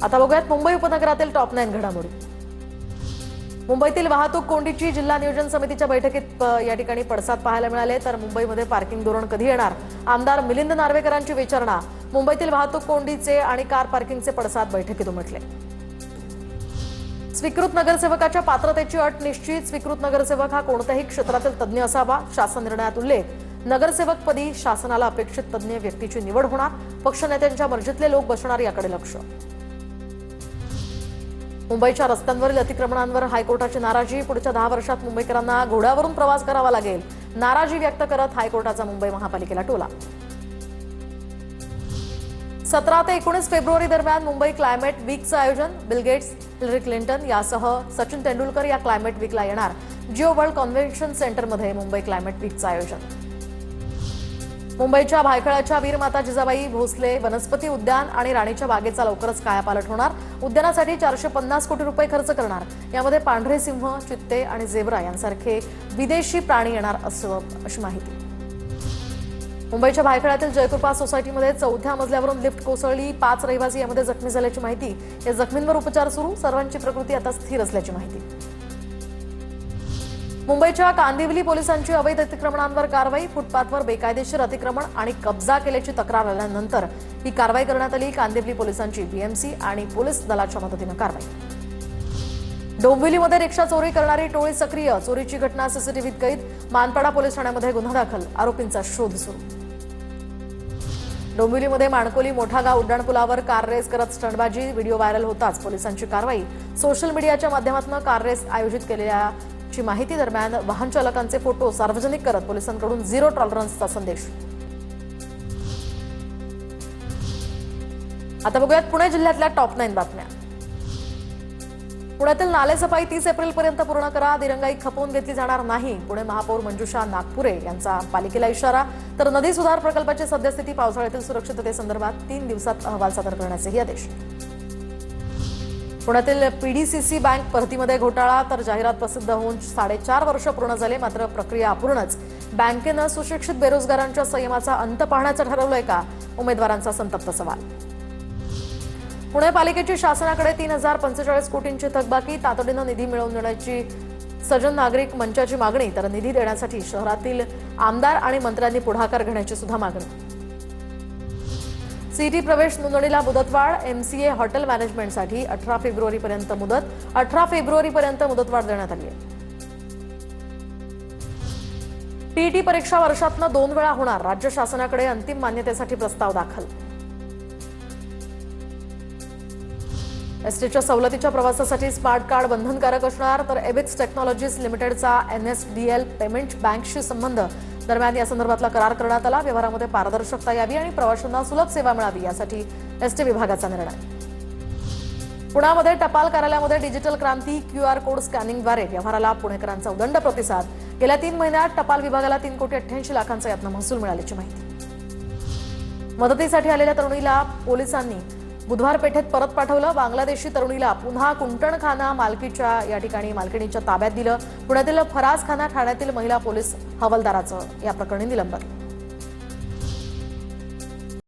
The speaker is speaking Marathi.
आता बघूयात मुंबई उपनगरातील टॉप 9 घडामोडी। मुंबईतील वाहतूक कोंडीची जिल्हा नियोजन समितीच्या बैठकीत या ठिकाणी पडसाद पाहायला मिळाले। तर मुंबईमध्ये पार्किंग धोरण कधी येणार, आमदार मिलिंद नार्वेकरांची विचारणा। मुंबईतील वाहतूक कोंडीचे आणि कार पार्किंगचे पडसाद बैठकीत उमटले। स्वीकृत नगरसेवकाच्या पात्रतेची अट निश्चित। स्वीकृत नगरसेवक हा कोणत्याही क्षेत्रातील तज्ञ असावा। शासन निर्णयात उल्लेख। नगरसेवकपदी शासनाला अपेक्षित तज्ञ व्यक्तीची निवड होणार। पक्षनेत्यांच्या मर्जीतले लोक बसणार याकडे लक्ष। मुंबईच्या रस्त्यांवरील अतिक्रमणांवर हायकोर्टाची नाराजी। पुढच्या 10 वर्षात मुंबईकरांना घोड्यावरून प्रवास करावा लागेल। नाराजी व्यक्त करत हायकोर्टाचा मुंबई महापालिकेला टोला। 17 ते 19 फेब्रुवारी दरम्यान मुंबई क्लायमेट वीकचं आयोजन। बिल गेट्स, हिलरी क्लिंटन यासह सचिन तेंडुलकर या क्लायमेट वीकला येणार। जिओ वर्ल्ड कन्व्हेन्शन सेंटरमध्ये मुंबई क्लायमेट वीकचं आयोजन। मुंबईच्या भायखळ्याच्या वीरमाता जिजाबाई भोसले वनस्पती उद्यान आणि राणीच्या बागेचा लवकरच कायापालट होणार। उद्यानासाठी 450 कोटी रुपये खर्च करणार। यामध्ये पांढरे सिंह, चित्ते आणि झेब्रा यांसारखे विदेशी प्राणी येणार अशी माहिती। मुंबईच्या भायखळ्यातील जयकृपा सोसायटीमध्ये 4थ्या मजल्यावरून लिफ्ट कोसळली। 5 रहिवासी यामध्ये जखमी झाल्याची माहिती। या जखमींवर उपचार सुरू। सर्वांची प्रकृती आता स्थिर असल्याची माहिती। मुंबईच्या कांदिवली पोलिसांची अवैध अतिक्रमणांवर कारवाई। फुटपाथवर बेकायदेशीर अतिक्रमण आणि कब्जा केल्याची तक्रार आल्यानंतर ही कारवाई करण्यात आली। कांदिवली पोलिसांची बीएमसी आणि पोलीस दलाच्या मदतीने कारवाई। डोंबिवलीमध्ये रिक्षा चोरी करणारी टोळी सक्रिय। चोरीची घटना सीसीटीव्हीत कैद। मानपाडा पोलीस ठाण्यामध्ये गुन्हा दाखल। आरोपींचा शोध सुरू। डोंबिवलीमध्ये माणकोली मोठागाव उड्डाणपुलावर कार रेस करत स्टंटबाजी। व्हिडिओ व्हायरल होताच पोलिसांची कारवाई। सोशल मीडियाच्या माध्यमातून कार रेस आयोजित केलेल्याची माहिती। दरम्यान वाहन चालकांचे फोटो सार्वजनिक करत पोलिसांकडून झिरो टॉलरन्सचा संदेश। आता बघूयात पुणे जिल्ह्यातल्या टॉप 9 बातम्या। पुण्यातील नालेसफाई 30 एप्रिलपर्यंत पूर्ण करा। दिरंगाई खपवून घेतली जाणार नाही। पुणे महापौर मंजुषा नागपुरे यांचा पालिकेला इशारा। तर नदी सुधार प्रकल्पाची सद्यस्थिती, पावसाळ्यातील सुरक्षिततेसंदर्भात 3 दिवसात अहवाल सादर करण्याचेही आदेश। पुण्यातील पीडीसीसी बँक भरतीमध्ये घोटाळा। तर जाहिरात प्रसिद्ध होऊन 4.5 वर्ष पूर्ण झाले, मात्र प्रक्रिया अपूर्णच। बँकेनं सुशिक्षित बेरोजगारांच्या संयमाचा अंत पाहण्याचं ठरवलंय का? उमेदवारांचा संतप्त सवाल। पुणे पालिकेची शासनाकडे 3045 कोटींची थकबाकी। तातडीनं निधी मिळवून देण्याची सज्जन नागरिक मंचाची मागणी। तर निधी देण्यासाठी शहरातील आमदार आणि मंत्र्यांनी पुढाकार घेण्याची सुद्धा मागणी। सीईटी प्रवेश नोंदणीला मुदतवाढ। एमसीए हॉटेल मॅनेजमेंटसाठी 18 फेब्रुवारीपर्यंत मुदत। 18 फेब्रुवारीपर्यंत मुदतवाढ देण्यात आली आहे। टीईटी परीक्षा वर्षातनं 2 वेळा होणार। राज्य शासनाकडे अंतिम मान्यतेसाठी प्रस्ताव दाखल। एसटीच्या सवलतीच्या प्रवासासाठी स्मार्ट कार्ड बंधनकारक असणार। तर एबिक्स टेक्नॉलॉजीज लिमिटेडचा एनएसडीएल पेमेंट बँकशी संबंध। दरम्यान या संदर्भातला करार करण्यात आला। व्यवहारामध्ये पारदर्शकता यावी आणि प्रवाशांना सुलभ सेवा मिळावी यासाठी एसटी विभागाचा निर्णय। पुण्यामध्ये टपाल कार्यालयामध्ये डिजिटल क्रांती। क्यूआर कोड स्कॅनिंगद्वारे व्यवहाराला पुणेकरांचा उदंड प्रतिसाद। गेल्या 3 महिन्यात टपाल विभागाला 3,88,00,000 यातनं महसूल मिळाल्याची माहिती। मदतीसाठी आलेल्या तरुणीला पोलिसांनी बुधवार पेठेत परत पाठवलं। बांगलादेशी तरुणीला पुन्हा कुंटणखाना मालकीणीच्या ताब्यात दिलं। पुण्यातील फराज खाना ठाण्यातील महिला पोलीस हवालदाराचं या प्रकरणी निलंबन।